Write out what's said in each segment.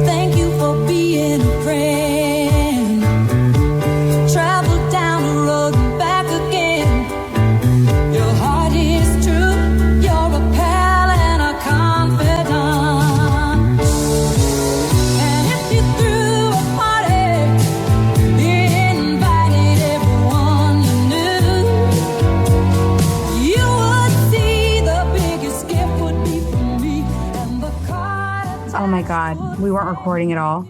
Thank you for being a friend. Travel down the road and back again. Your heart is true. You're a pal and a confidant. And if you threw a party, you invited everyone you knew. You would see the biggest gift would be from me and the card. Oh my God, we weren't recording at all.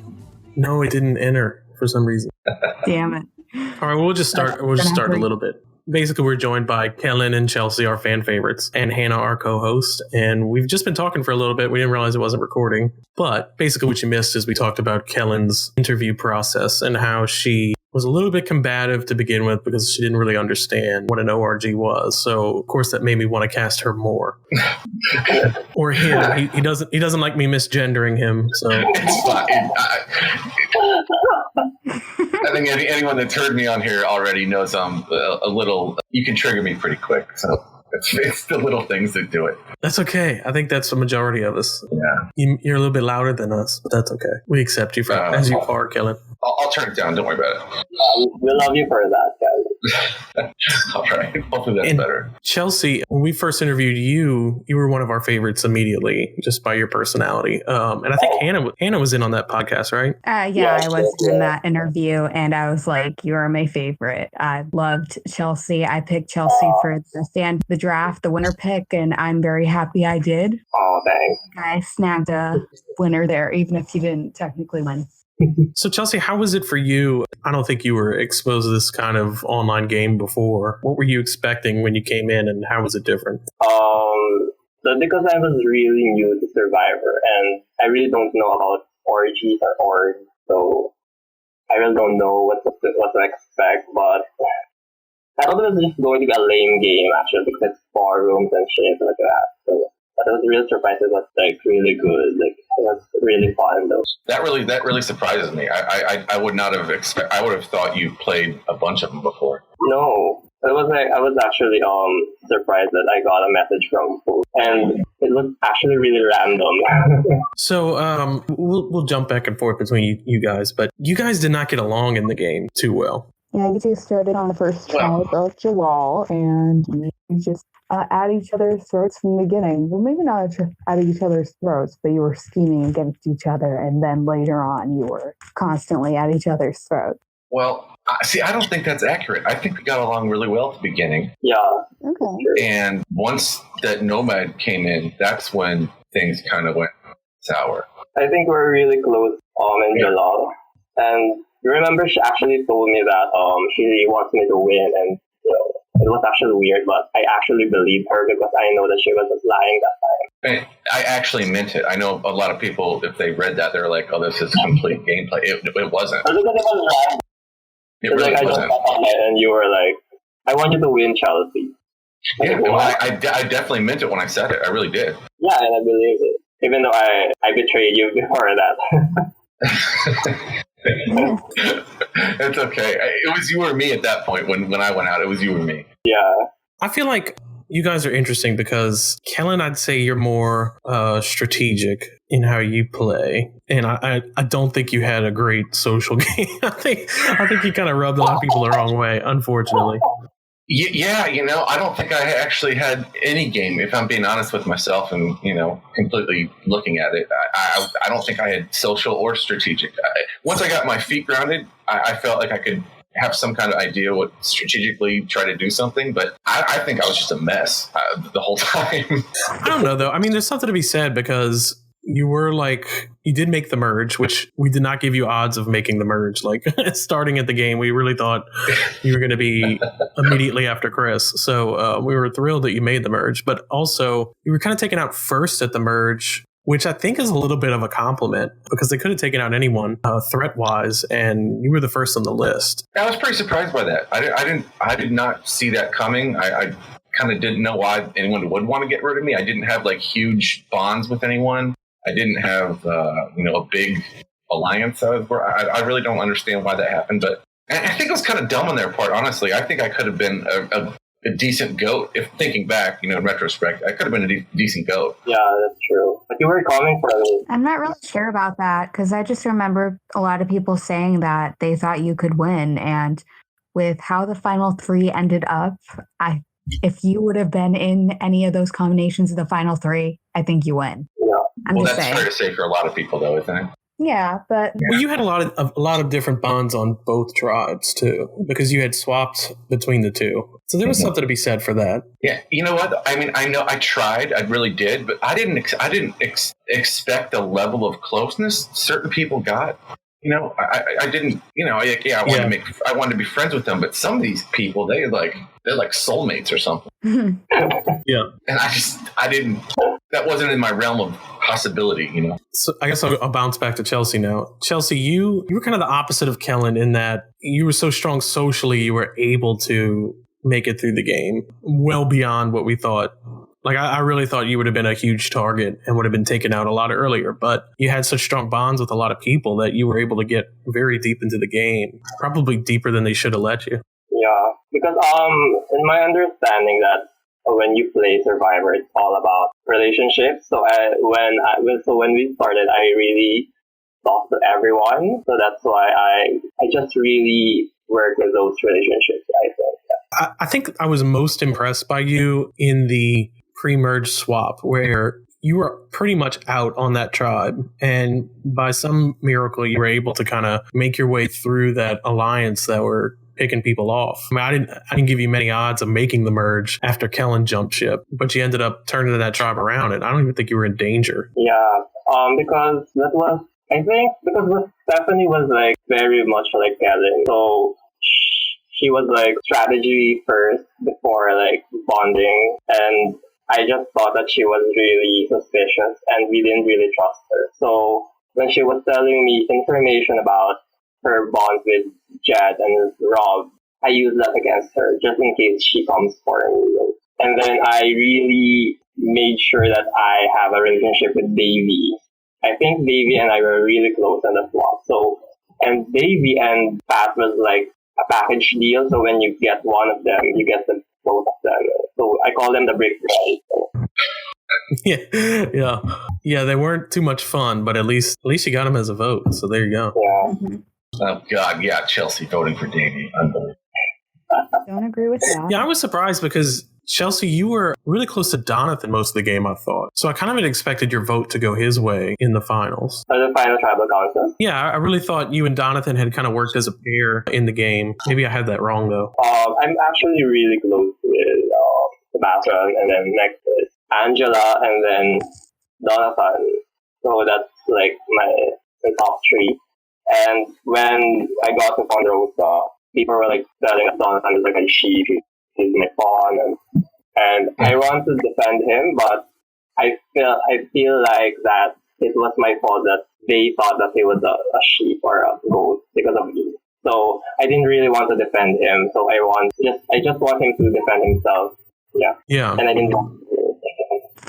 No, it didn't enter for some reason. Damn it. All right, we'll just start. We'll just start a little bit. Basically, we're joined by Kellen and Chelsea, our fan favorites, and Hannah, our co-host. And we've just been talking for a little bit. We didn't realize it wasn't recording. But basically what you missed is we talked about Kellen's interview process and how she was a little bit combative to begin with because she didn't really understand what an ORG was. So, of course, that made me want to cast her more. Or him. He doesn't like me misgendering him. So It's fine. I think anyone that's heard me on here already knows I'm a little. You can trigger me pretty quick, so it's the little things that do it. that's okay. I think that's the majority of us. Yeah, You're a little bit louder than us, but that's okay. We accept you for as you are, Kellen. I'll turn it down. Don't worry about it. We love you for that, guys. All right. Hopefully that's And better. Chelsea, when we first interviewed you, you were one of our favorites immediately, just by your personality. And I think Hannah was in on that podcast, right? Yeah, I was in that interview and I was like, you are my favorite. I loved Chelsea. I picked Chelsea for the draft, the winner pick, and I'm very happy I did. Oh, thanks. I snagged a winner there, even if you didn't technically win. So Chelsea, how was it for you? I don't think you were exposed to this kind of online game before. What were you expecting when you came in, and how was it different? So because I was really new to Survivor, and I really don't know about orgies or orgs, so I really don't know what to expect, but I thought it was just going to be a lame game, actually, because it's 4 rooms and shit like that. So I was really surprised it was like really good. Like it was really fun though. That really surprises me. I would not have I would have thought you played a bunch of them before. No. I was actually surprised that I got a message from Pool, and it was actually really random. So we'll jump back and forth between you guys, but you guys did not get along in the game too well. Yeah, you two started on the first trial of Jalal, and you just at each other's throats from the beginning. Well, maybe not at each other's throats, but you were scheming against each other, and then later on, you were constantly at each other's throats. Well, see, I don't think that's accurate. I think we got along really well at the beginning. Yeah. Okay. And once that Nomad came in, that's when things kind of went sour. I think we're really close in Jalal. And you remember she actually told me that she really wants me to win, and it was actually weird, but I actually believed her because I know that she was just lying that time. I actually meant it. I know a lot of people, if they read that, they're like, oh, this is complete gameplay. It wasn't. Because it was random. It really like, wasn't. I just on it and you were like, I want you to win, Chelsea. Yeah, well, I definitely meant it when I said it. I really did. Yeah, and I believed it. Even though I betrayed you before that. It's okay. It was you or me at that point when I went out. It was you or me. Yeah. I feel like you guys are interesting because Kellen, I'd say you're more strategic in how you play, and I don't think you had a great social game. I think you kind of rubbed a lot of people the wrong way, unfortunately. Yeah, I don't think I actually had any game, if I'm being honest with myself and, completely looking at it. I don't think I had social or strategic. Once I got my feet grounded, I felt like I could have some kind of idea what strategically try to do something, but I think I was just a mess the whole time. I don't know, though. I mean, there's something to be said because you did make the merge, which we did not give you odds of making the merge. Like starting at the game, we really thought you were going to be immediately after Chris. So we were thrilled that you made the merge, but also you were kind of taken out first at the merge, which I think is a little bit of a compliment because they could have taken out anyone threat wise, and you were the first on the list. I was pretty surprised by that. I did not see that coming. I kind of didn't know why anyone would want to get rid of me. I didn't have like huge bonds with anyone. I didn't have, a big alliance. I really don't understand why that happened, but I think it was kind of dumb on their part, honestly. I think I could have been a decent goat. If thinking back, in retrospect, I could have been a decent goat. Yeah, that's true. But you were coming for me. I'm not really sure about that because I just remember a lot of people saying that they thought you could win. And with how the final three ended up, if you would have been in any of those combinations of the final three, I think you win. Yeah. I'm just That's saying. fair to say for a lot of people, though, isn't it? Yeah, but Well, you had a lot of different bonds on both tribes too, because you had swapped between the two. So there was something to be said for that. Yeah, you know what? I mean, I know I tried, I really did, but I didn't expect the level of closeness certain people got. I didn't. I wanted to be friends with them, but some of these people, they're like soulmates or something. Yeah, and I didn't. That wasn't in my realm of possibility. So I guess I'll bounce back to Chelsea now. Chelsea, you were kind of the opposite of Kellen in that you were so strong socially, you were able to make it through the game well beyond what we thought. Like, I really thought you would have been a huge target and would have been taken out a lot earlier, but you had such strong bonds with a lot of people that you were able to get very deep into the game, probably deeper than they should have let you. Yeah, because in my understanding that when you play Survivor, it's all about relationships. So when we started, I really talked to everyone. So that's why I just really work with those relationships, I think. I think I was most impressed by you in the pre-merge swap where you were pretty much out on that tribe, and by some miracle you were able to kind of make your way through that alliance that were picking people off. I mean, I didn't give you many odds of making the merge after Kellen jumped ship, but you ended up turning that tribe around, and I don't even think you were in danger. Yeah, because that was, I think, because Stephanie was like very much like Kellen, so she was like strategy first before like bonding, and I just thought that she was really suspicious and we didn't really trust her. So when she was telling me information about her bond with Jed and Rob, I used that against her just in case she comes for me. And then I really made sure that I have a relationship with Davey. I think Davey and I were really close on the swap. So, and Davey and Pat was like a package deal. So when you get one of them, you get both of them. So I call them the brick guys. Yeah. They weren't too much fun, but at least you got them as a vote. So there you go. Yeah. Mm-hmm. Oh God, yeah, Chelsea voting for Davey, unbelievable. don't agree with that. Yeah, I was surprised because Chelsea, you were really close to Donathan most of the game, I thought. So I kind of had expected your vote to go his way in the finals. The final tribal council. Yeah, I really thought you and Donathan had kind of worked as a pair in the game. Maybe I had that wrong, though. I'm actually really close with Sebastian, and then next is Angela, and then Donathan. So that's like my top three. And when I got to Ponderosa, people were like telling us Donathan is like a sheep, he's my pawn, and I want to defend him, but I feel like that it was my fault that they thought that he was a sheep or a goat because of me. So I didn't really want to defend him. So I just want him to defend himself. Yeah. Yeah. And I didn't want to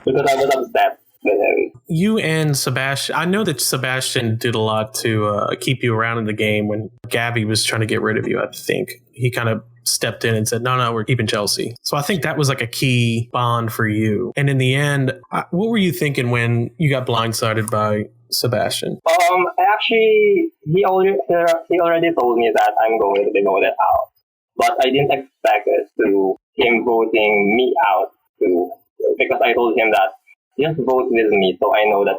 because I was upset with him. You and Sebastian, I know that Sebastian did a lot to keep you around in the game when Gabby was trying to get rid of you, I think. He kind of stepped in and said, no, we're keeping Chelsea. So I think that was like a key bond for you. And in the end, what were you thinking when you got blindsided by Sebastian? He already told me that I'm going to be voted out. But I didn't expect it to him voting me out too. Because I told him that just vote with me so I know that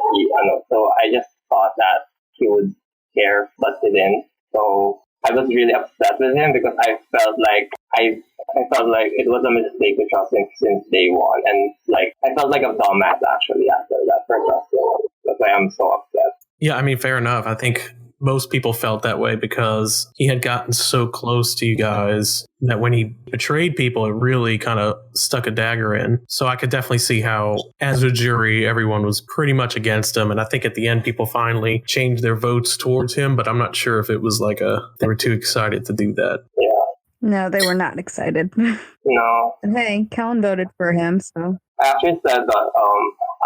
so I just thought that he would care, but he didn't. So I was really upset with him because I felt like it was a mistake to trust him since day one, and like I felt like a dumbass actually after that for trusting him. That's why I'm so upset. Yeah, I mean, fair enough. I think most people felt that way because he had gotten so close to you guys that when he betrayed people, it really kind of stuck a dagger in. So I could definitely see how, as a jury, everyone was pretty much against him. And I think at the end, people finally changed their votes towards him. But I'm not sure if it was like they were too excited to do that. Yeah. No, they were not excited. No. Hey, Kellen voted for him, so. I actually said that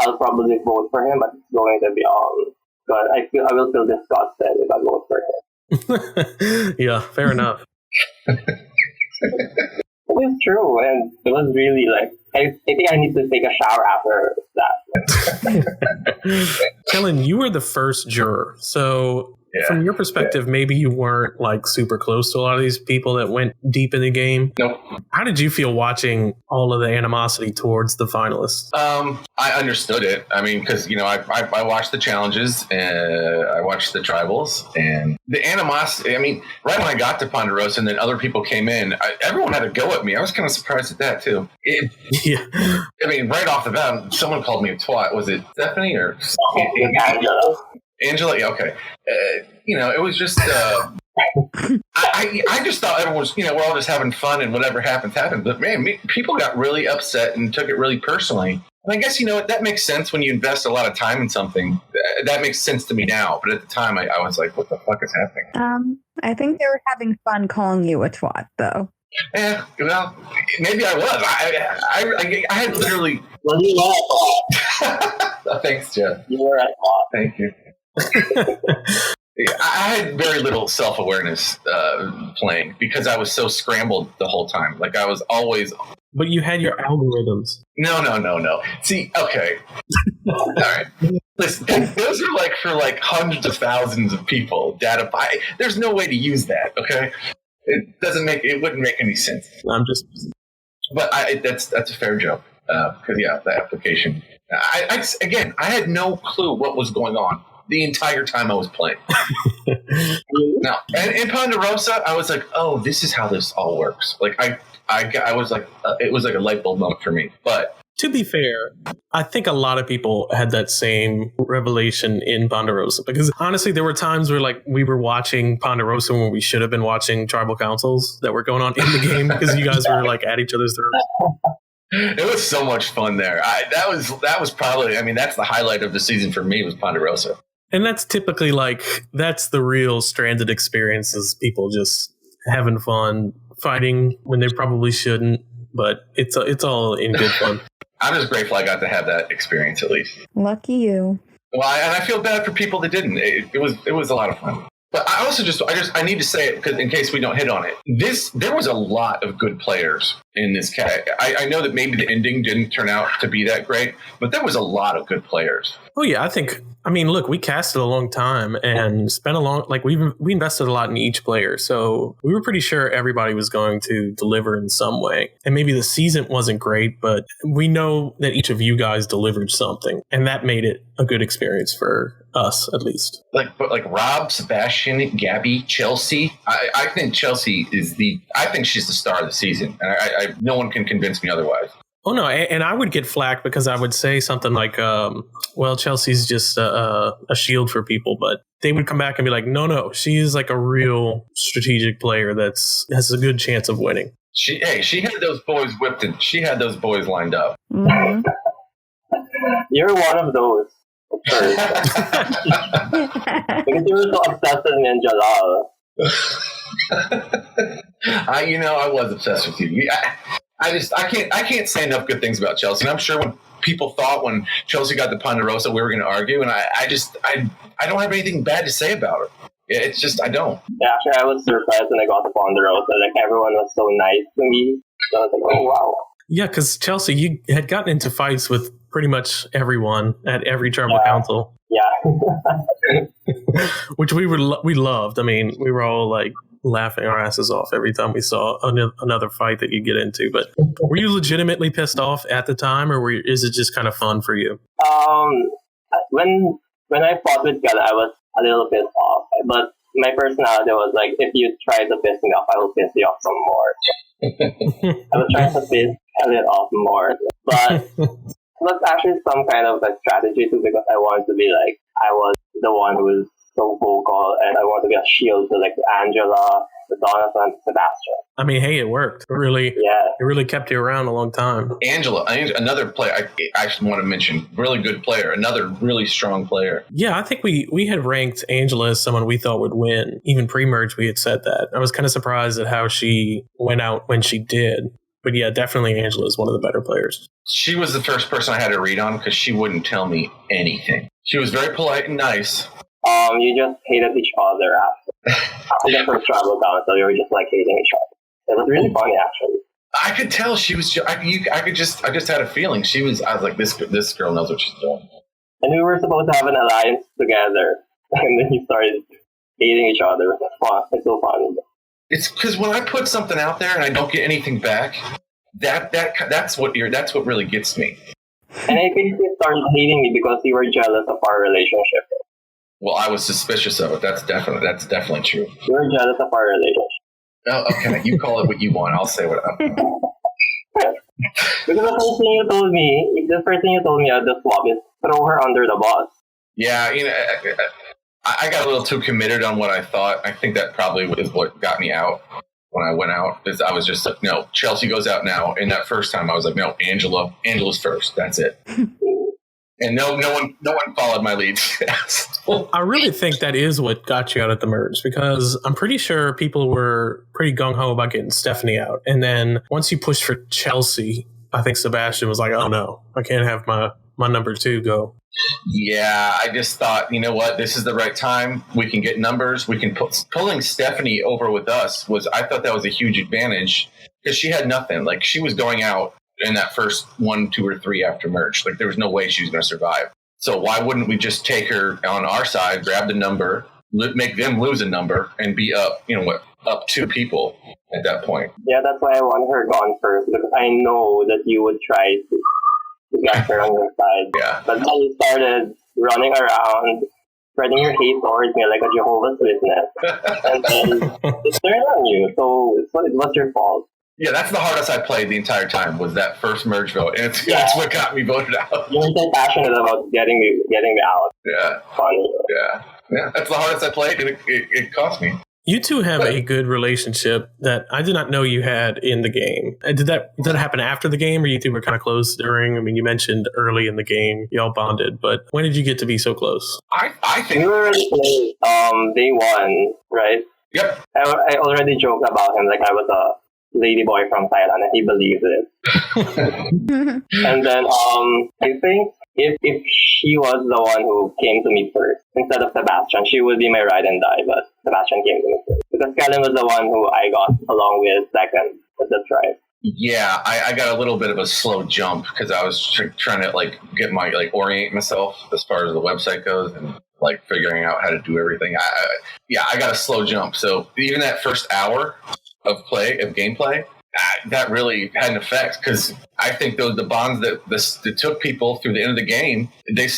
I'll probably vote for him, but it's going to be but I will feel disgusted if I vote for him. Yeah, fair enough. We it's true, and it was really like I think I need to take a shower after that. Kellen, you were the first juror, so from your perspective, maybe you weren't like super close to a lot of these people that went deep in the game. Nope. How did you feel watching all of the animosity towards the finalists? I understood it. I mean, because I watched the challenges and I watched the tribals and the animosity. I mean, right when I got to Ponderosa and then other people came in, everyone had a go at me. I was kind of surprised at that too. Yeah. I mean, right off the bat, someone called me a twat. Was it Stephanie or Angela? Yeah, okay. It was just. I just thought everyone was, we're all just having fun and whatever happens. But man, people got really upset and took it really personally. And I guess, that makes sense when you invest a lot of time in something. That makes sense to me now. But at the time, I was like, what the fuck is happening? I think they were having fun calling you a twat, though. Yeah, well, maybe I was. I had literally. Well, you were a twat. Thanks, Jeff. You were a twat. Thank you. I had very little self-awareness playing because I was so scrambled the whole time. Like I was always. But you had your algorithms. No. See, okay. All right. Listen, those are like for like hundreds of thousands of people. There's no way to use that. Okay. It wouldn't make any sense. But that's a fair joke. Because the application. I had no clue what was going on the entire time I was playing. Now, and in Ponderosa, I was like, "Oh, this is how this all works." Like I was like, it was like a light bulb moment for me. But to be fair, I think a lot of people had that same revelation in Ponderosa because honestly, there were times where like we were watching Ponderosa when we should have been watching tribal councils that were going on in the game because you guys were like at each other's throats. It was so much fun there. That was probably, I mean, that's the highlight of the season for me was Ponderosa. And that's typically that's the real Stranded experience is people just having fun, fighting when they probably shouldn't, but it's all in good fun. I'm just grateful I got to have that experience at least. Lucky you. Well, and I feel bad for people that didn't. It was a lot of fun. But I also I need to say it because in case we don't hit on it, there was a lot of good players in this cat. I know that maybe the ending didn't turn out to be that great, but there was a lot of good players. Oh yeah, look, we casted a long time and spent we invested a lot in each player. So we were pretty sure everybody was going to deliver in some way. And maybe the season wasn't great, but we know that each of you guys delivered something. And that made it a good experience for us, at least. Like Rob, Sebastian, Gabby, Chelsea. I think Chelsea I think she's the star of the season. And no one can convince me otherwise. Oh, no. And I would get flack because I would say something like, Chelsea's just a shield for people. But they would come back and be like, no, she's like a real strategic player has a good chance of winning. She had those boys whipped and she had those boys lined up. Mm-hmm. You're one of those. Because you were so obsessed with Ninja I was obsessed with you. I can't say enough good things about Chelsea. And I'm sure when people thought when Chelsea got to Ponderosa we were going to argue, and I don't have anything bad to say about her. It's just I don't. Yeah, actually, I was surprised when I got to Ponderosa. Like everyone was so nice to me. So I was like, oh wow. Yeah, because Chelsea, you had gotten into fights with pretty much everyone at every tribal council. Yeah. Which we loved. I mean, we were all like laughing our asses off every time we saw another fight that you get into. But were you legitimately pissed off at the time, or is it just kind of fun for you? When I fought with God, I was a little pissed off. But my personality was like, if you try to piss me off, I will piss you off some more. I was trying to piss Elliot off more. But it was actually some kind of like strategy too, because I wanted to be like, I was the one who was so vocal, and I wanted to be a shield to like Angela, the Donovan, and Sebastian. I mean, hey, it worked. It really kept you around a long time. Angela, another player I actually want to mention, really good player, another really strong player. Yeah, I think we had ranked Angela as someone we thought would win. Even pre-merge, we had said that. I was kind of surprised at how she went out when she did. But yeah, definitely Angela is one of the better players. She was the first person I had to read on because she wouldn't tell me anything. She was very polite and nice. You just hated each other after the first tribal council. You were just like hating each other. It was really funny, actually. I could tell she was. I just had a feeling she was. I was like, this girl knows what she's doing. And we were supposed to have an alliance together, and then you started hating each other. It's fun. It's so fun. It's because when I put something out there and I don't get anything back, that's what really gets me. And I think you started hating me because you were jealous of our relationship. Well, I was suspicious of it. That's definitely true. You were jealous of our relationship. Oh, okay. You call it what you want. I'll say what I want. Because the first thing you told me at the swap is throw her under the bus. Yeah, I got a little too committed on what I thought. I think that probably is what got me out when I went out. Is I was just like, no, Chelsea goes out now. And that first time I was like, no, Angela's first. That's it. And no one followed my lead. Well, I really think that is what got you out at the merge, because I'm pretty sure people were pretty gung-ho about getting Stephanie out. And then once you pushed for Chelsea, I think Sebastian was like, oh no, I can't have my number 2 go. Yeah, I just thought, you know what, this is the right time. We can get numbers. We can pulling Stephanie over with us I thought that was a huge advantage because she had nothing. Like she was going out in that first 1, 2, or 3 after merge. Like there was no way she was going to survive. So why wouldn't we just take her on our side, grab the number, make them lose a number, and be up, up 2 people at that point? Yeah, that's why I want her gone first, because I know that you would try to get her on your side. Yeah. But then you started running around, spreading your hate towards me like a Jehovah's Witness, and then it turned on you. So it was your fault. Yeah, that's the hardest I played the entire time was that first merge vote, and that's what got me voted out. You were so passionate about getting me out. Yeah. Funny. Yeah. That's the hardest I played, and it cost me. You two have a good relationship that I did not know you had in the game. Did that happen after the game, or you two were kind of close during? I mean, you mentioned early in the game y'all bonded, but when did you get to be so close? I think we were already playing day 1, right? Yep. I already joked about him like I was a lady boy from Thailand, and he believed it. And then I think if she was the one who came to me first instead of Sebastian, she would be my ride and die, but Sebastian came to me first. Because Kellen was the one who I got along with second at the tribe. Yeah, I got a little bit of a slow jump because I was trying to get my orient myself as far as the website goes and figuring out how to do everything. I got a slow jump. So even that first hour of gameplay, that really had an effect because I think the bonds that took people through the end of the game,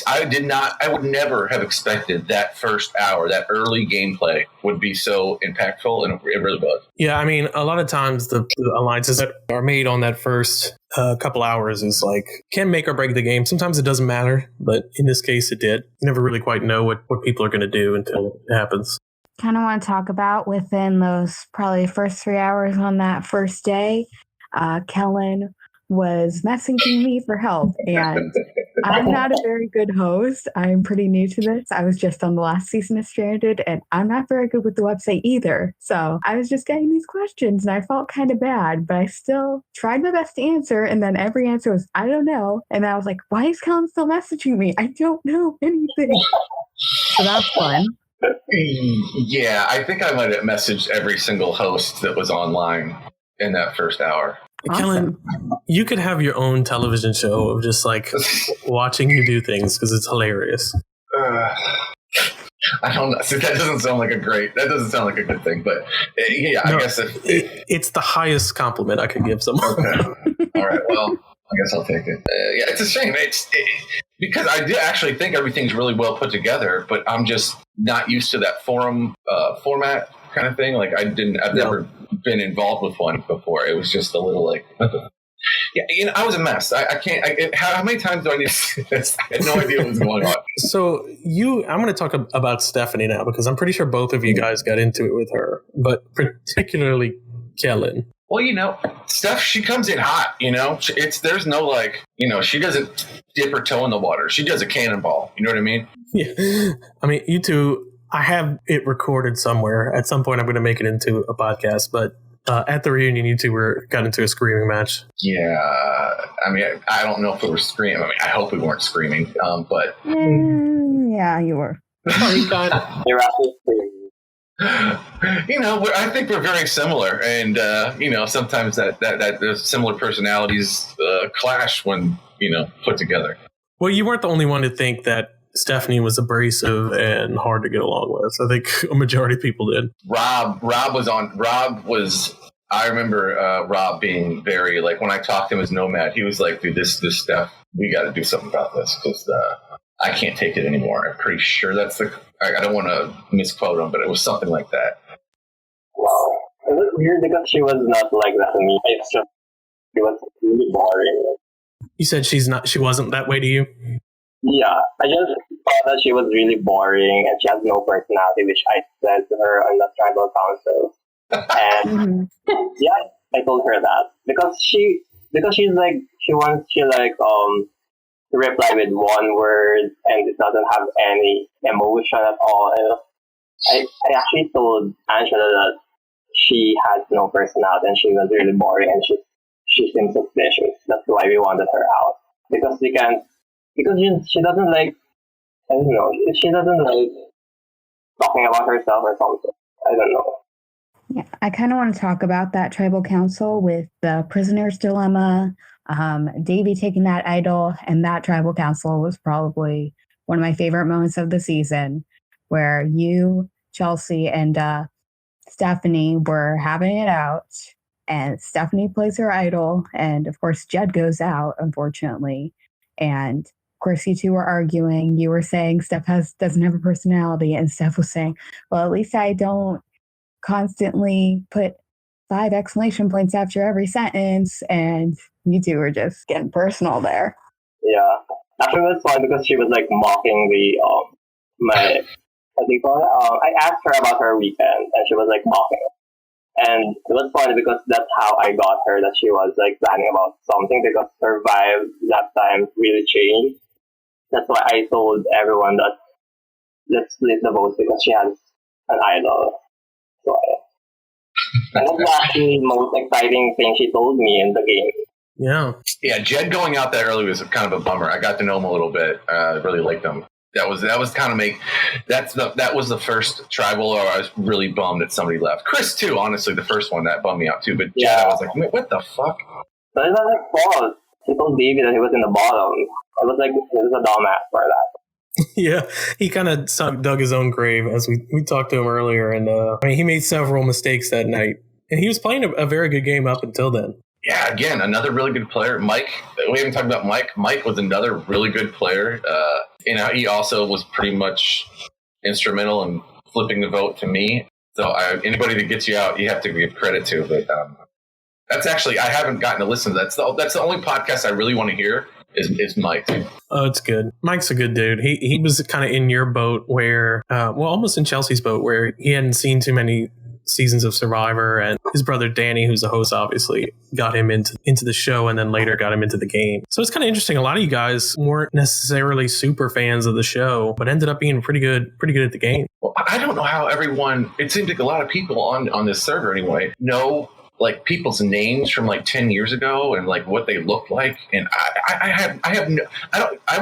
I would never have expected that first hour, that early gameplay would be so impactful, and it really was. Yeah, I mean, a lot of times the alliances that are made on that first couple hours is can make or break the game. Sometimes it doesn't matter, but in this case it did. You never really quite know what people are going to do until it happens. Kind of want to talk about within those probably first 3 hours on that first day, Kellen was messaging me for help, and I'm not a very good host. I'm pretty new to this. I was just on the last season of Stranded, and I'm not very good with the website either. So I was just getting these questions, and I felt kind of bad, but I still tried my best to answer, and then every answer was, I don't know. And I was like, why is Kellen still messaging me? I don't know anything. So that's fun. Yeah, I think I might have messaged every single host that was online in that first hour. Awesome. Kellen, you could have your own television show of just watching you do things because it's hilarious. I don't know. See, that doesn't sound like a good thing, but yeah, I guess it's the highest compliment I could give someone. Okay. All right. Well, I guess I'll take it. Yeah, it's a shame. Because I do actually think everything's really well put together, but I'm just not used to that forum format kind of thing. I've never been involved with one before. It was just a little yeah, I was a mess. I can't. How many times do I need to say this? I had no idea what was going on. So I'm going to talk about Stephanie now because I'm pretty sure both of you guys got into it with her, but particularly Kellen. Well, Steph, she comes in hot, there's no she doesn't dip her toe in the water. She does a cannonball. You know what I mean? Yeah. I mean, you two, I have it recorded somewhere. At some point, I'm going to make it into a podcast, but at the reunion, you two got into a screaming match. Yeah. I mean, I don't know if we were screaming. I mean, I hope we weren't screaming, but. Yeah, you were. Oh, you got You're actually screaming. I think we're very similar, and sometimes that the similar personalities clash when put together. Well, you weren't the only one to think that Stephanie was abrasive and hard to get along with. I think a majority of people did. Rob was. I remember Rob being very, like, when I talked to him as Nomad, he was like, dude, this stuff, we got to do something about this because I can't take it anymore. I'm pretty sure that's I don't want to misquote him, but it was something like that. Wow. It was weird because she was not like that to me. It's just, she was really boring. You said she wasn't that way to you? Yeah, I just thought that she was really boring and she has no personality, which I said to her on the tribal council. And yeah, I told her that because she's like she to reply with one word and it doesn't have any emotion at all. And I actually told Angela that she has no personality and she was really boring and she seems suspicious. That's why we wanted her out because she doesn't like, I don't know, she doesn't like talking about herself or something. I don't know. Yeah, I kind of want to talk about that tribal council with the prisoner's dilemma, Davy taking that idol, and that tribal council was probably one of my favorite moments of the season, where you, Chelsea, and Stephanie were having it out, and Stephanie plays her idol, and of course Jed goes out, unfortunately, and of course you two were arguing. You were saying Steph doesn't have a personality, and Steph was saying, well, at least I don't constantly put 5 exclamation points after every sentence, and you two were just getting personal there. Yeah, actually it was fun because she was like mocking the my what do you call it? I asked her about her weekend and she was like mocking it. And it was funny because that's how I got her, that she was like planning about something because her vibe that time really changed. That's why I told everyone that let's split the votes because she has an idol. So that was actually the most exciting thing she told me in the game. Yeah, Jed going out that early was kind of a bummer. I got to know him a little bit. I really liked him. That was kind of that was the first tribal where I was really bummed that somebody left. Chris too, honestly, the first one that bummed me out too. But Jed, I was like, wait, what the fuck? But it's not like fault. He told Davey that he was in the bottom. I was like, he was a dumbass for that. Yeah, he kind of dug his own grave, as we talked to him earlier, and he made several mistakes that night, and he was playing a very good game up until then. Yeah, again, another really good player. Mike, we haven't talked about Mike. Mike was another really good player. He also was pretty much instrumental in flipping the vote to me. So anybody that gets you out, you have to give credit to. But that's actually, I haven't gotten to listen to that. That's the only podcast I really want to hear. Is Mike. Oh, it's good. Mike's a good dude. He was kind of in your boat where, almost in Chelsea's boat where he hadn't seen too many seasons of Survivor, and his brother Danny, who's the host, obviously got him into the show and then later got him into the game. So it's kind of interesting. A lot of you guys weren't necessarily super fans of the show, but ended up being pretty good at the game. Well, I don't know how everyone, it seems like a lot of people on this server anyway, know like people's names from like 10 years ago and like what they look like. And I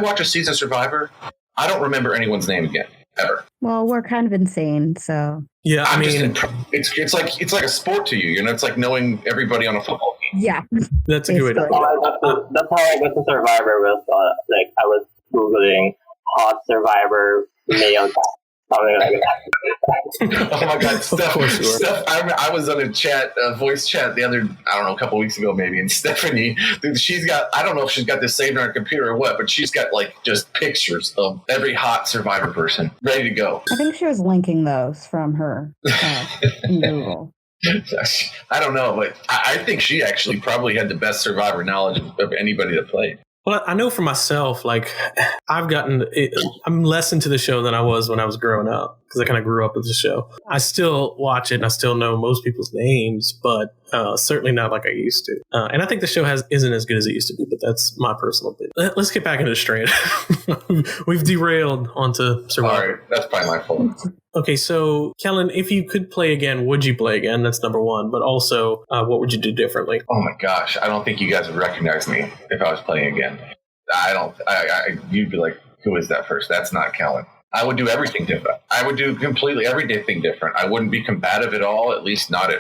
watch a season of Survivor. I don't remember anyone's name again, ever. Well, we're kind of insane, so. Yeah, I mean, it's like a sport to you, you know, it's like knowing everybody on a football team. Yeah. That's a good way to put it. That's how I got to Survivor was like I was Googling hot Survivor male something like that. Oh my God, Steph, I was on a voice chat the other, I don't know, a couple weeks ago maybe, and Stephanie, dude, she's got, I don't know if she's got this saved on her computer or what, but she's got like just pictures of every hot Survivor person ready to go. I think she was linking those from her in Google. I don't know, but I think she actually probably had the best Survivor knowledge of anybody that played. Well, I know for myself, like I'm less into the show than I was when I was growing up because I kind of grew up with the show. I still watch it and I still know most people's names, but certainly not like I used to. And I think the show isn't as good as it used to be, but that's my personal opinion. Let's get back into the strand. We've derailed onto Survivor. All right, that's probably my fault. Okay, so Kellen, if you could play again, would you play again? That's number one. But also, what would you do differently? Oh my gosh, I don't think you guys would recognize me if I was playing again. You'd be like, who is that person? That's not Kellen. I would do everything different. I would do completely everything different. I wouldn't be combative at all, at least not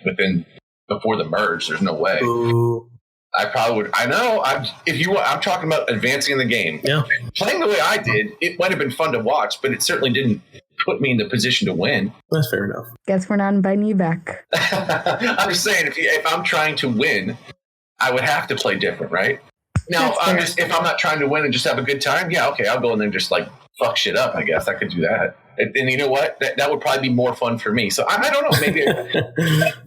within before the merge. There's no way. Ooh. I probably would. I know. I'm talking about advancing the game. Yeah. Playing the way I did, it might have been fun to watch, but it certainly didn't put me in the position to win. That's fair enough. Guess we're not inviting you back. I'm just saying, if I'm trying to win, I would have to play different, right? Now, if I'm not trying to win and just have a good time, yeah, okay, I'll go in there and just like fuck shit up. I guess I could do that. And you know what? That would probably be more fun for me. So I don't know. Maybe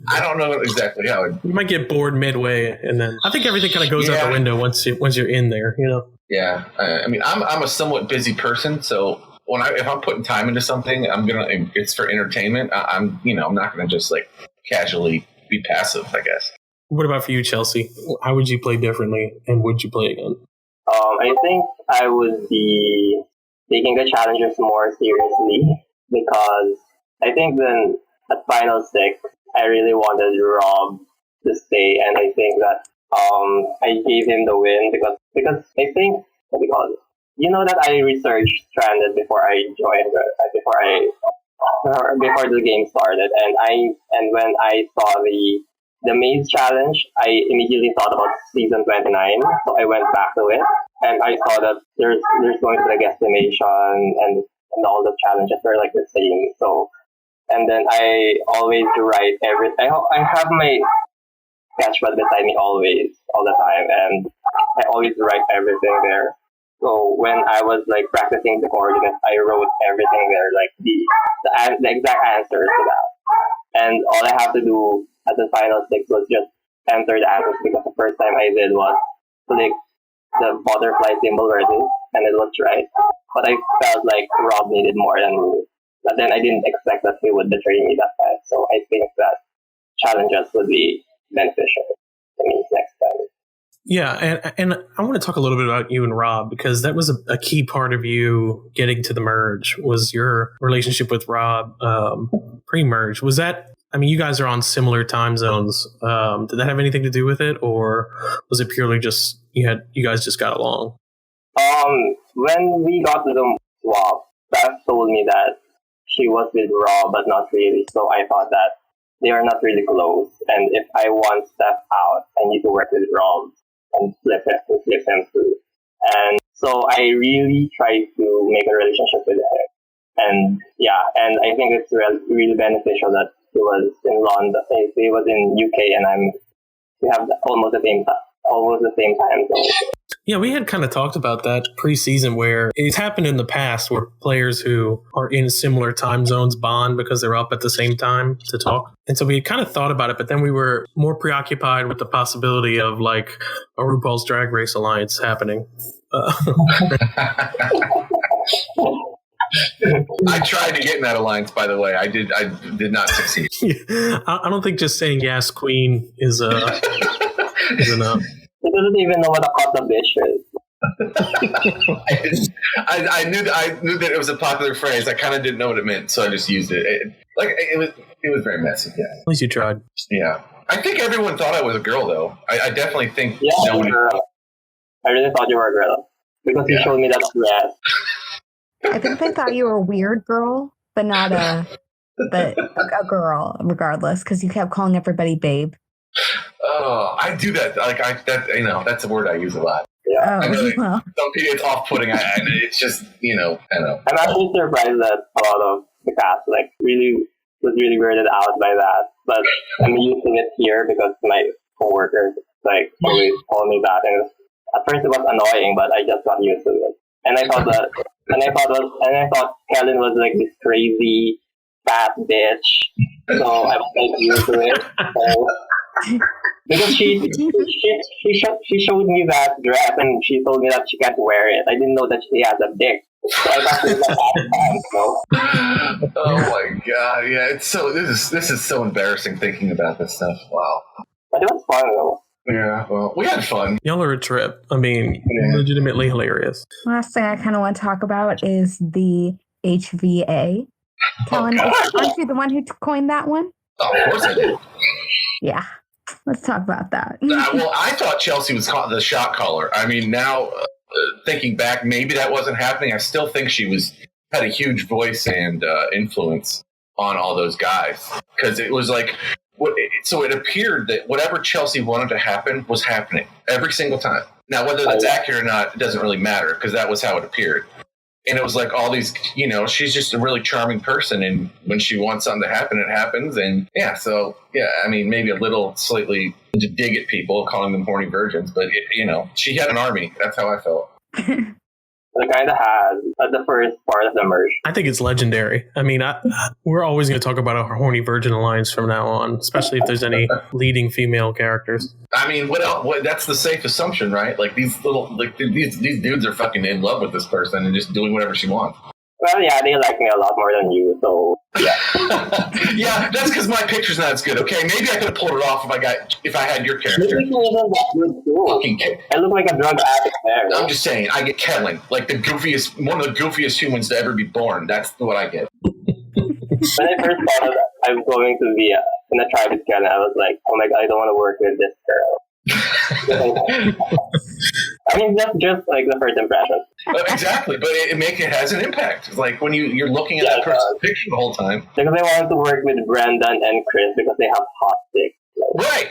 I don't know exactly how. You might get bored midway, and then I think everything kind of goes out the window once you're in there. You know. Yeah, I mean, I'm a somewhat busy person, so if I'm putting time into something, it's for entertainment. I'm not gonna just like casually be passive, I guess. What about for you, Chelsea? How would you play differently, and would you play again? I think I would be taking the challenges more seriously, because I think then at Final Six, I really wanted Rob to stay, and I think that I gave him the win because I think, what do you call it? You know that I researched Stranded before I joined, before the game started, and when I saw the maze challenge, I immediately thought about season 29, so I went back to it, and I saw that there's going to be like estimation and all the challenges are like the same. So, and then I always write everything. I have my sketchpad beside me all the time, and I always write everything there. So when I was like practicing the coordinates, I wrote everything there, like the exact answers to that. And all I have to do at the Final Six was just enter the answers, because the first time I did was click the butterfly symbol versus, and it was right. But I felt like Rob needed more than me. But then I didn't expect that he would betray me that fast. So I think that challenges would be beneficial to me next time. Yeah, and I want to talk a little bit about you and Rob, because that was a key part of you getting to the merge, was your relationship with Rob pre-merge. Was that, I mean, you guys are on similar time zones. Did that have anything to do with it, or was it purely just you guys just got along? When we got to the swap, Beth told me that she was with Rob, but not really. So I thought that they are not really close, and if I want Steph out, I need to work with Rob and flip him through. And so I really tried to make a relationship with him. And yeah, and I think it's really beneficial that he was in London, he was in UK, and we have almost the same time zone. Yeah, we had kind of talked about that preseason, where it's happened in the past where players who are in similar time zones bond because they're up at the same time to talk. And so we had kind of thought about it, but then we were more preoccupied with the possibility of like a RuPaul's Drag Race alliance happening. I tried to get in that alliance, by the way. I did not succeed. I don't think just saying yes, queen is enough. He doesn't even know what a cotta bitch is. I knew that it was a popular phrase. I kind of didn't know what it meant, so I just used it. It was very messy. Yeah. At least you tried. Yeah. I think everyone thought I was a girl, though. I definitely think. Yeah, I really thought you were a girl because you showed me that dress. I think they thought you were a weird girl, but not a girl, regardless, because you kept calling everybody babe. Oh, I do that. That's a word I use a lot. Yeah. I know some people, it's off-putting. It's just, I know. I'm actually surprised that a lot of the cast was really weirded out by that. But I'm using it here because my coworkers always call me that. And at first it was annoying, but I just got used to it. And I thought Helen was like this crazy fat bitch. So I was used to it. Because she showed me that dress and she told me that she can't wear it. I didn't know that she has a dick. So I thought she was so. Oh my god! Yeah, it's so. This is so embarrassing thinking about this stuff. Wow. But it was fun though. Yeah, well, we had fun. Y'all are a trip. I mean, legitimately hilarious. Last thing I kind of want to talk about is the HVA. Kellen, aren't you the one who coined that one? Oh, of course I did. Yeah. Let's talk about that. Well, I thought Chelsea was the shot caller. I mean, now thinking back, maybe that wasn't happening. I still think she was had a huge voice and influence on all those guys, because it was like, so it appeared that whatever Chelsea wanted to happen was happening every single time. Now, whether that's accurate or not, it doesn't really matter, because that was how it appeared. And it was like all these, she's just a really charming person. And when she wants something to happen, it happens. And I mean, maybe a little slightly to dig at people, calling them horny virgins. But, she had an army. That's how I felt. It kind of has at the first part of the merge. I think it's legendary. I mean, we're always going to talk about a horny virgin alliance from now on, especially if there's any leading female characters. I mean, what else? That's the safe assumption, right? Like these dudes are fucking in love with this person and just doing whatever she wants. Well, yeah, they like me a lot more than you, so yeah. Yeah, that's because my picture's not as good. Okay, maybe I could have pulled it off if I had your character. I look like a drug addict there. I'm just saying, I get Kellen, like one of the goofiest humans to ever be born. That's what I get. When I first thought of I was going to be in a tribe with Kellen, I was like, oh my god, I don't want to work with this girl. I mean, that's just like the first impression. Exactly, but it has an impact. It's like when you're looking at that person's picture the whole time. Because I wanted to work with Brendan and Chris because they have hot dicks. Right,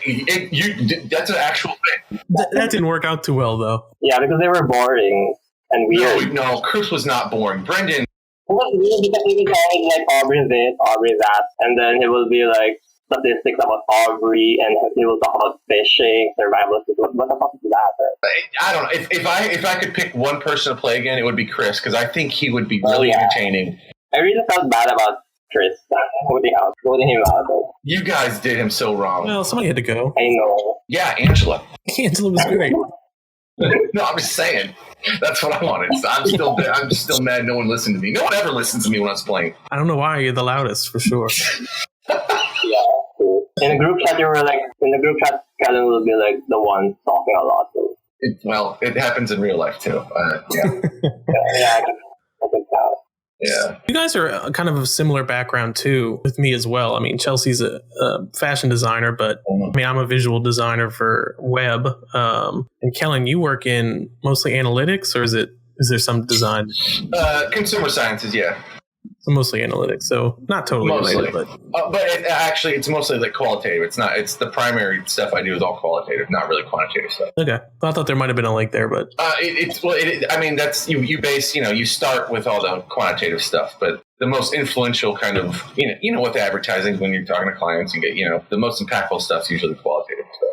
that's an actual thing. That didn't work out too well, though. Yeah, because they were boring and weird. No, Chris was not boring. Brendan. It was weird because he was always like Aubrey this, Aubrey that, and then he will be like statistics about Aubrey, and he will talk about fishing, survival. What the fuck is that? I don't know. If I could pick one person to play again, it would be Chris, because I think he would be really entertaining. I really felt bad about Chris voting him out. You guys did him so wrong. Well, somebody had to go. I know. Yeah, Angela. Angela was great. No, I'm just saying. That's what I wanted. I'm still mad no one listened to me. No one ever listens to me when I was playing. I don't know why you're the loudest, for sure. Yeah. In the group chat, Kellen will be like the one talking a lot. So. It happens in real life too. Yeah. I can tell. Yeah. You guys are kind of a similar background too with me as well. I mean, Chelsea's a fashion designer, but I mean, I'm a visual designer for web. And Kellen, you work in mostly analytics, or is there some design? Consumer sciences, yeah. So mostly analytics, so not totally related, but actually, it's mostly like qualitative. It's the primary stuff I do is all qualitative, not really quantitative stuff. Okay, well, I thought there might have been a link there, but I mean, that's you base. You start with all the quantitative stuff, but the most influential kind of with advertising, when you're talking to clients, you get the most impactful stuff is usually qualitative stuff.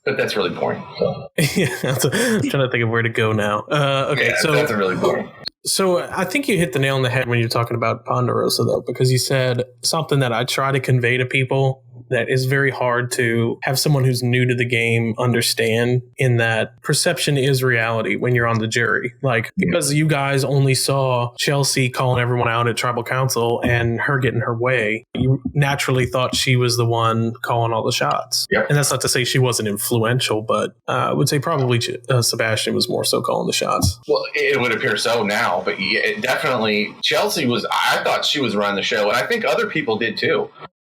But that's really boring. So. Yeah, I'm trying to think of where to go now. Okay, yeah, so that's really boring. So I think you hit the nail on the head when you're talking about Ponderosa, though, because you said something that I try to convey to people that is very hard to have someone who's new to the game understand, in that perception is reality when you're on the jury. Like, because you guys only saw Chelsea calling everyone out at Tribal Council and her getting her way, you naturally thought she was the one calling all the shots. Yep. And that's not to say she wasn't influential, but I would say probably Sebastian was more so calling the shots. Well, it would appear so now, but definitely Chelsea was, I thought she was running the show, and I think other people did too.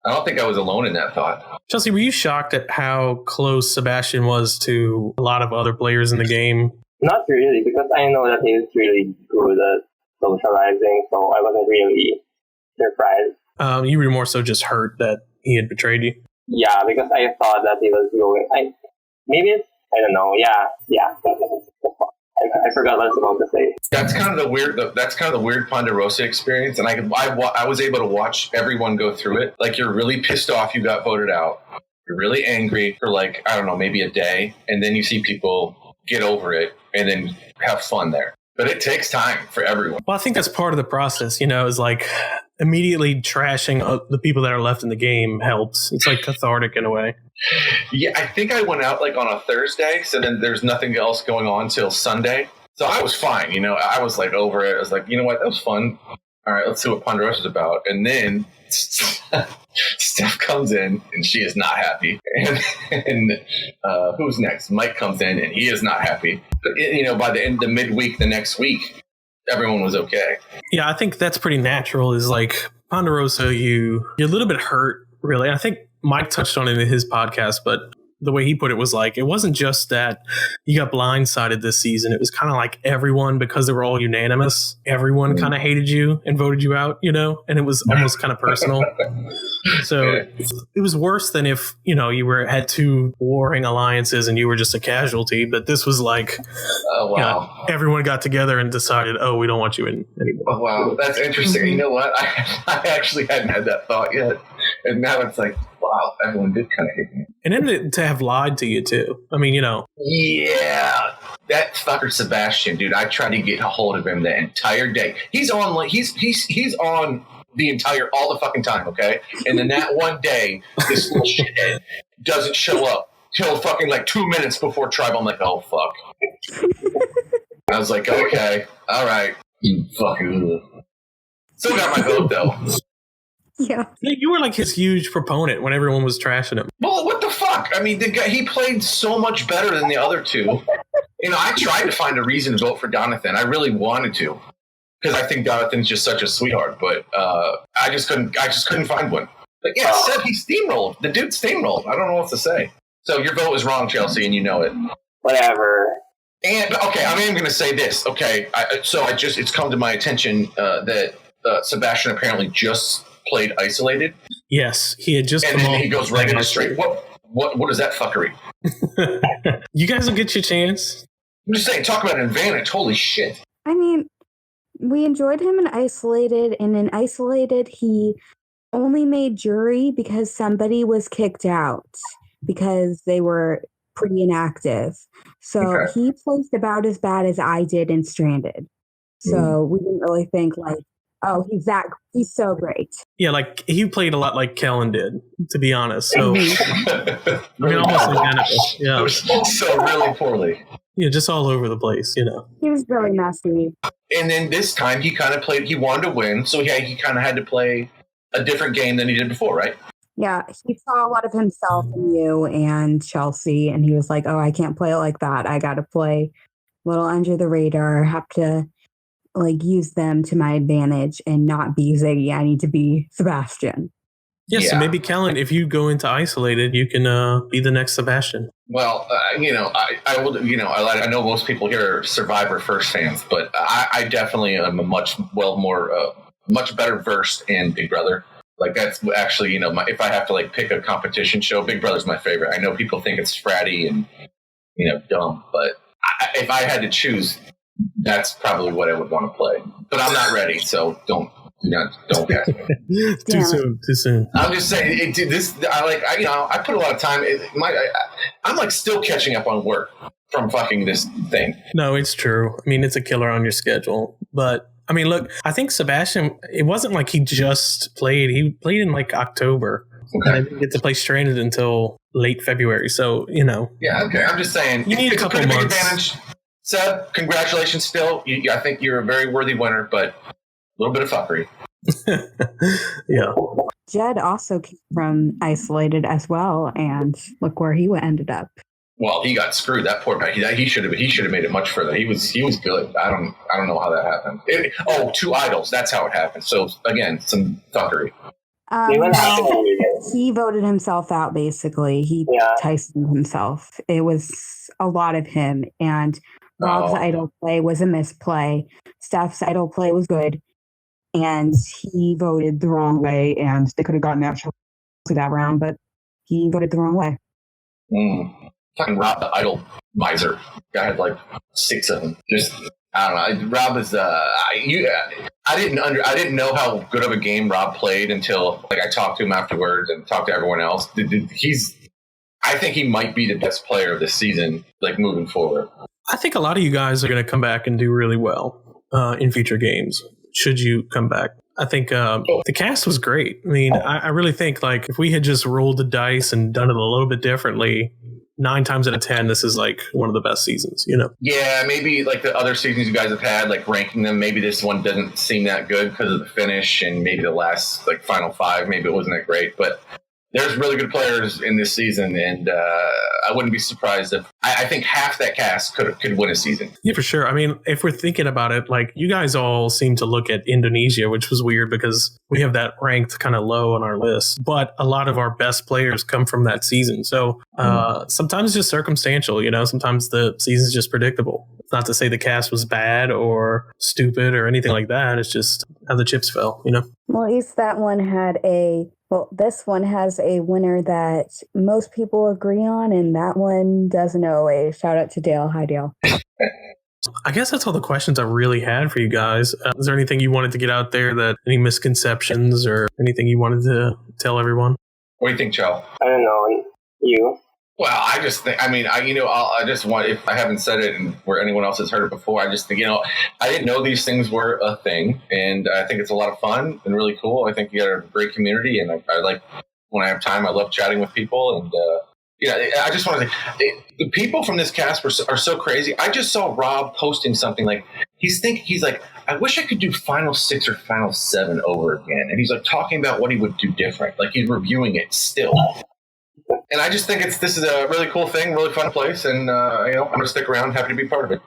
I don't think I was alone in that thought. Chelsea, were you shocked at how close Sebastian was to a lot of other players in the game? Not really, because I know that he's really good at socializing, so I wasn't really surprised. You were more so just hurt that he had betrayed you? Yeah, because I thought that he was going... I don't know, yeah. I forgot what I was about to say. That's kind of the weird Ponderosa experience, and I was able to watch everyone go through it. Like, you're really pissed off you got voted out. You're really angry for maybe a day, and then you see people get over it and then have fun there. But it takes time for everyone. Well, I think that's part of the process, is like immediately trashing the people that are left in the game helps. It's like cathartic in a way. Yeah, I think I went out on a Thursday, so then there's nothing else going on till Sunday. So I was fine, I was over it. I was like, you know what, that was fun. All right, let's see what Ponderosa's about. And then Steph comes in, and she is not happy. And who's next? Mike comes in, and he is not happy. But, by the end of the midweek, the next week, everyone was okay. Yeah, I think that's pretty natural. Is like Ponderosa, you're a little bit hurt, really. I think Mike touched on it in his podcast, but the way he put it was like, it wasn't just that you got blindsided this season. It was kind of like everyone, because they were all unanimous, everyone kind of hated you and voted you out, and it was almost kind of personal. So it was worse than if, you had two warring alliances and you were just a casualty. But this was like, oh, wow. Everyone got together and decided, oh, we don't want you in anymore. Oh, wow. That's interesting. You know what? I actually hadn't had that thought yet. And now it's like, wow, everyone did kind of hate me. And then to have lied to you, too. I mean, Yeah. That fucker Sebastian, dude, I tried to get a hold of him the entire day. He's on, like, he's on all the fucking time, okay? And then that one day, this little shithead doesn't show up till fucking like 2 minutes before tribal. I'm like, oh, fuck. I was like, okay, all right. You fucking. Still got my vote, though. Yeah. You were like his huge proponent when everyone was trashing him. Well, what the fuck? I mean, the guy, he played so much better than the other two. I tried to find a reason to vote for Donathan. I really wanted to, because I think Donathan's just such a sweetheart. But I just couldn't find one. But yeah, Seb, he steamrolled. The dude steamrolled. I don't know what to say. So your vote was wrong, Chelsea, and you know it. Whatever. And okay, I am going to say this. Okay, it's come to my attention that Sebastian apparently just played Isolated. Yes, he had just. And then he goes right into straight. What is that fuckery? You guys will get your chance. I'm just saying, talk about an advantage. Holy shit. I mean, we enjoyed him in Isolated, and in Isolated, he only made jury because somebody was kicked out because they were pretty inactive. So he placed about as bad as I did in Stranded. So we didn't really think like, oh, he's so great. Yeah, like he played a lot like Kellen did, to be honest. So I mean, almost identical. Yeah. So really poorly. Yeah, just all over the place, He was really messy. And then this time he kind of played, he wanted to win, so he kind of had to play a different game than he did before, right? Yeah, he saw a lot of himself in you and Chelsea, and he was like, oh, I can't play it like that. I got to play a little under the radar, have to like use them to my advantage and not be Ziggy. I need to be Sebastian. Yeah, so maybe Kellen, if you go into Isolated, you can be the next Sebastian. Well, I will. I know most people here are Survivor First fans, but I definitely am a much better versed in Big Brother. Like that's actually, if I have to like pick a competition show, Big Brother's my favorite. I know people think it's fratty and dumb, but if I had to choose, that's probably what I would want to play. But I'm not ready, so don't catch me. Too soon. I'm just saying, I put a lot of time. I'm like still catching up on work from fucking this thing. No, it's true. I mean, it's a killer on your schedule. But I mean, look, I think Sebastian, it wasn't like he just played. He played in like October. Okay. And I didn't get to play Stranded until late February. So, Yeah, okay. I'm just saying, you need a couple months. Advantage. Seb, congratulations still. I think you're a very worthy winner, but a little bit of fuckery. Yeah. Jed also came from Isolated as well, and look where he ended up. Well, he got screwed. That poor guy. He should have made it much further. He was good. I don't know how that happened. Two idols. That's how it happened. So again, some fuckery. He voted himself out. Basically, he Tyson himself. It was a lot of him, and Rob's idol play was a misplay. Steph's idol play was good, and he voted the wrong way, and they could have gotten out to that round, but he voted the wrong way. Fucking Rob, the idol miser. Guy had like 6 of them. Just I don't know. Rob is I didn't know how good of a game Rob played until like I talked to him afterwards and talked to everyone else. I think he might be the best player of this season, like moving forward. I think a lot of you guys are going to come back and do really well in future games. Should you come back? I think the cast was great. I mean, I really think like if we had just rolled the dice and done it a little bit differently, 9 times out of 10, this is like one of the best seasons, Yeah, maybe like the other seasons you guys have had, like ranking them, maybe this one doesn't seem that good because of the finish, and maybe the last like final 5, maybe it wasn't that great. But there's really good players in this season, and I wouldn't be surprised if I think half that cast could win a season. Yeah, for sure. I mean, if we're thinking about it, like you guys all seem to look at Indonesia, which was weird because we have that ranked kind of low on our list. But a lot of our best players come from that season. So sometimes it's just circumstantial, you know, sometimes the season's just predictable. Not to say the cast was bad or stupid or anything like that. It's just how the chips fell, you know? Well, at least that one had this one has a winner that most people agree on, and that one doesn't always. Shout out to Dale. Hi, Dale. I guess that's all the questions I really had for you guys. Is there anything you wanted to get out there, that any misconceptions or anything you wanted to tell everyone? What do you think, Joe? I don't know. You? Well, I just think, I just want, if I haven't said it and where anyone else has heard it before, I just think, I didn't know these things were a thing, and I think it's a lot of fun and really cool. I think you got a great community, and I like, when I have time, I love chatting with people, and I just want to say, the people from this cast are so crazy. I just saw Rob posting something like, he's like, I wish I could do Final 6 or Final 7 over again, and he's like talking about what he would do different, like he's reviewing it still. And I just think this is a really cool thing, really fun place, and I'm going to stick around, happy to be part of it.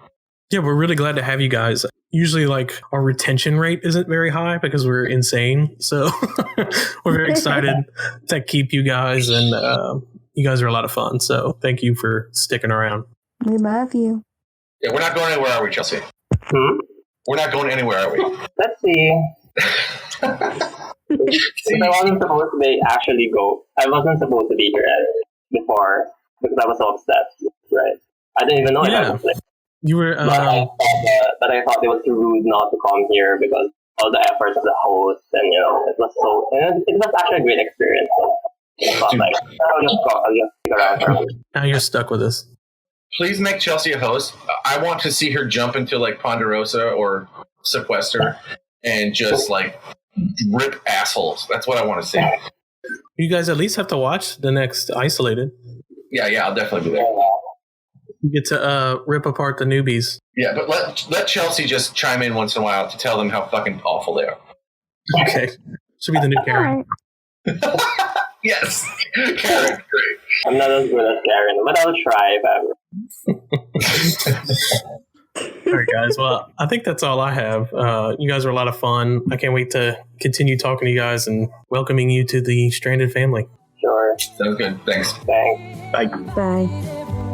Yeah, we're really glad to have you guys. Usually, like, our retention rate isn't very high because we're insane, so we're very excited to keep you guys, and you guys are a lot of fun, so thank you for sticking around. We love you. Yeah, we're not going anywhere, are we, Chelsea? We're not going anywhere, are we? Let's see. I wasn't supposed to be here before because I was so obsessed, right? I didn't even know it was like. You were, but I thought it was too rude not to come here because all the efforts of the host, and it was actually a great experience. So I thought, like, I'll just stick around for a week. Now you're stuck with us. Please make Chelsea a host. I want to see her jump into like Ponderosa or Sequester and just like rip assholes. That's what I want to see. You guys at least have to watch the next Isolated. Yeah, I'll definitely be there. You get to rip apart the newbies. Yeah, but let Chelsea just chime in once in a while to tell them how fucking awful they are. Okay. Should be the new Karen. Yes. Karen, great. I'm not as good as Karen, but I'll try if ever. All right, guys. Well, I think that's all I have. You guys are a lot of fun. I can't wait to continue talking to you guys and welcoming you to the Stranded family. Sure. Sounds good. Thanks. Thanks. Bye.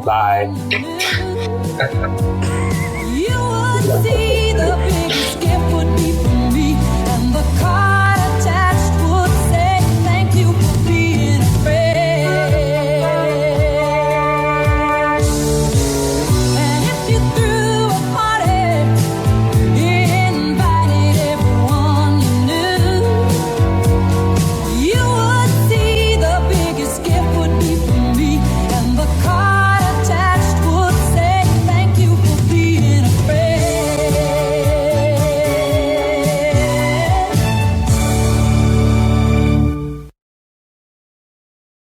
Bye. You would see the